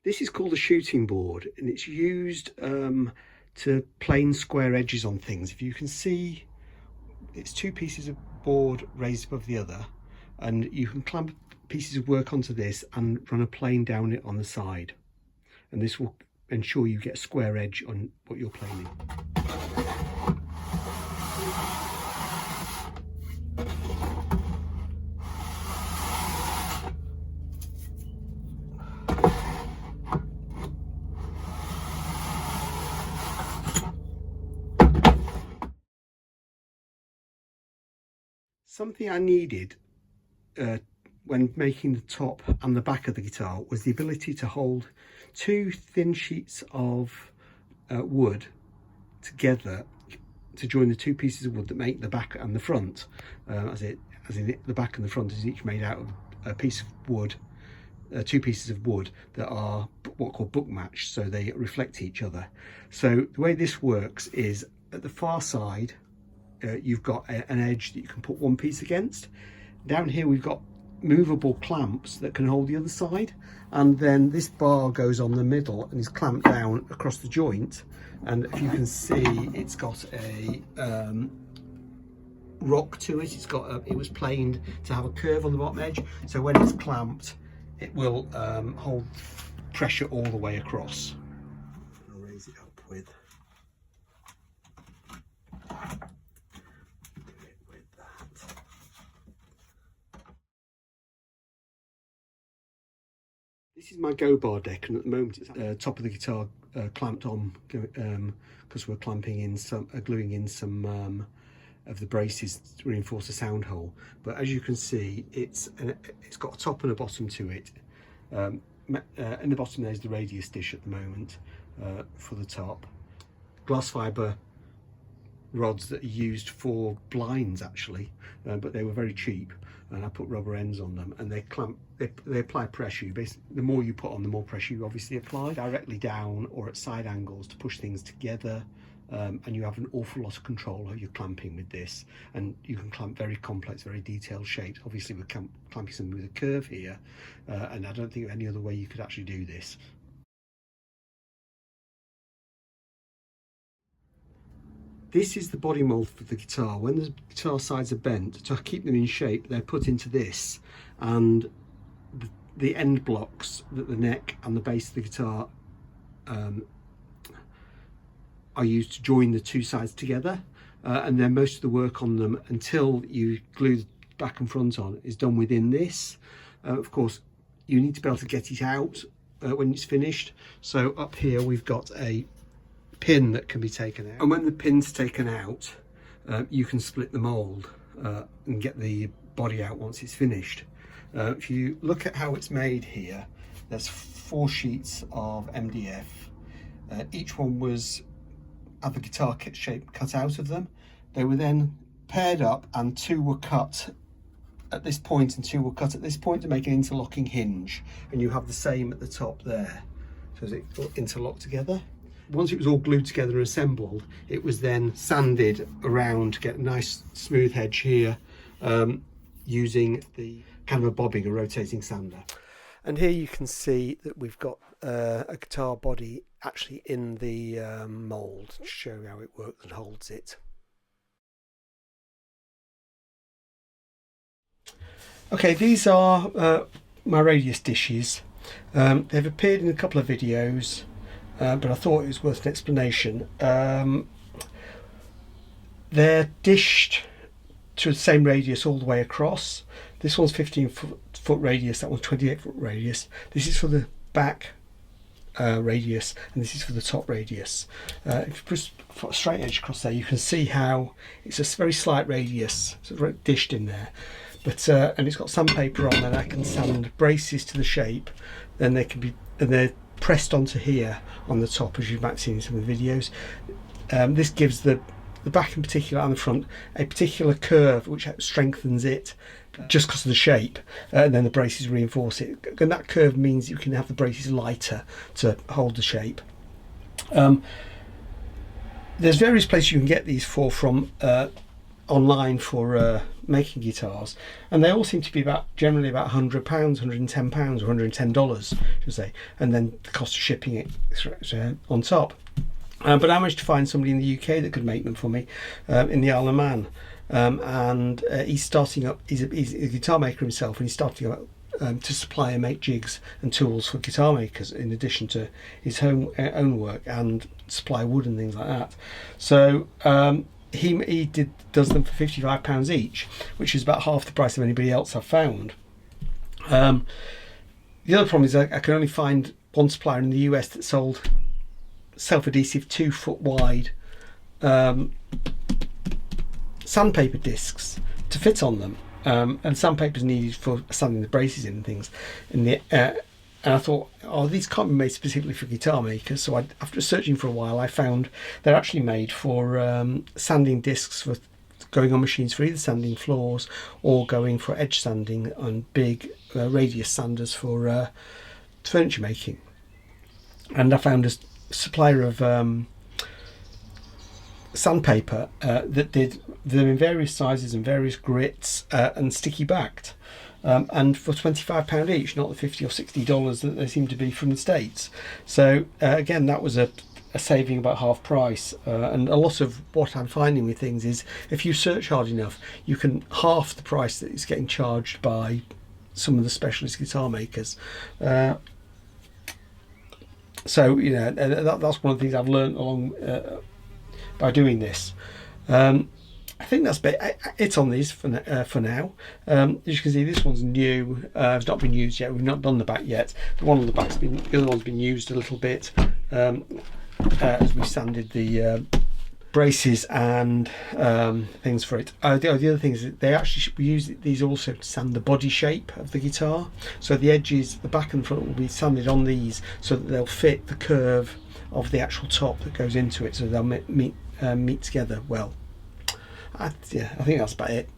This is called a shooting board, and it's used to plane square edges on things. If you can see, it's two pieces of board raised above the other, and you can clamp pieces of work onto this and run a plane down it on the side, and this will ensure you get a square edge on what you're planing. Something I needed when making the top and the back of the guitar was the ability to hold two thin sheets of wood together to join the two pieces of wood that make the back and the front, as in the back and the front is each made out of a piece of wood, two pieces of wood that are what are called book matched, so they reflect each other. So the way this works is at the far side you've got an edge that you can put one piece against. Down here we've got movable clamps that can hold the other side, and then this bar goes on the middle and is clamped down across the joint, and if you can see it's got a rock to it. It was planed to have a curve on the bottom edge, so when it's clamped it will hold pressure all the way across. I'll raise it up with that. This is my go bar deck, and at the moment it's top of the guitar clamped on because we're clamping in gluing in some of the braces to reinforce the sound hole. But as you can see, it's got a top and a bottom to it. In the bottom there's the radius dish at the moment for the top. Glass fibre rods that are used for blinds actually, but they were very cheap, and I put rubber ends on them, and they apply pressure. The more you put on, the more pressure you obviously apply, directly down or at side angles to push things together. And you have an awful lot of control over your clamping with this, and you can clamp very complex, very detailed shapes. Obviously we're clamping something with a curve here, and I don't think of any other way you could actually do this. This is the body mould for the guitar. When the guitar sides are bent, to keep them in shape, they're put into this, and the end blocks that the neck and the base of the guitar are used to join the two sides together, and then most of the work on them until you glue the back and front on is done within this. Of course you need to be able to get it out when it's finished, so up here we've got a pin that can be taken out, and when the pin's taken out you can split the mould and get the body out once it's finished. If you look at how it's made here, there's 4 sheets of MDF. Each one had the guitar kit shape cut out of them. They were then paired up, and 2 were cut at this point and 2 were cut at this point to make an interlocking hinge, and you have the same at the top there, so it interlocked together. Once it was all glued together and assembled, it was then sanded around to get a nice smooth edge here, using the kind of a bobbing, a rotating sander. And here you can see that we've got a guitar body actually in the mould to show how it works and holds it. Okay, these are my radius dishes. They've appeared in a couple of videos, but I thought it was worth an explanation. They're dished to the same radius all the way across. This one's 15-foot radius, that one's 28-foot radius. This is for the back radius, and this is for the top radius. If you put a straight edge across there, you can see how it's a very slight radius, sort of dished in there. But and it's got sandpaper on, and I can sand braces to the shape. Then they're pressed onto here on the top, as you might have seen in some of the videos. This gives the back in particular and the front a particular curve which strengthens it just because of the shape, and then the braces reinforce it, and that curve means you can have the braces lighter to hold the shape. There's various places you can get these from. online for making guitars, and they all seem to be generally about £100, £110 or $110, should say, and then the cost of shipping it on top. But I managed to find somebody in the UK that could make them for me in the Isle of Man, and he's starting up. He's a guitar maker himself, and he's starting up to supply and make jigs and tools for guitar makers, in addition to his own work, and supply wood and things like that. So he does them for £55 each, which is about half the price of anybody else I've found. The other problem is I can only find one supplier in the US that sold self-adhesive 2 foot wide sandpaper discs to fit on them, and sandpaper is needed for sanding the braces in and things. And I thought, oh, these can't be made specifically for guitar makers. So after searching for a while, I found they're actually made for sanding discs, for going on machines for either sanding floors or going for edge sanding on big radius sanders for furniture making. And I found a supplier of sandpaper that did them in various sizes and various grits and sticky backed. And for £25 each, not the $50 or $60 that they seem to be from the States. So again, that was a saving about half price. And a lot of what I'm finding with things is, if you search hard enough, you can half the price that is getting charged by some of the specialist guitar makers. So that's one of the things I've learned along by doing this. I think that's it on these for now. As you can see, this one's new. It's not been used yet. We've not done the back yet. The one on the back's the other one's been used a little bit as we sanded the braces and things for it. The other thing is that we use these also to sand the body shape of the guitar. So the edges, the back and front, will be sanded on these so that they'll fit the curve of the actual top that goes into it, so they'll meet together well. I think that's about it.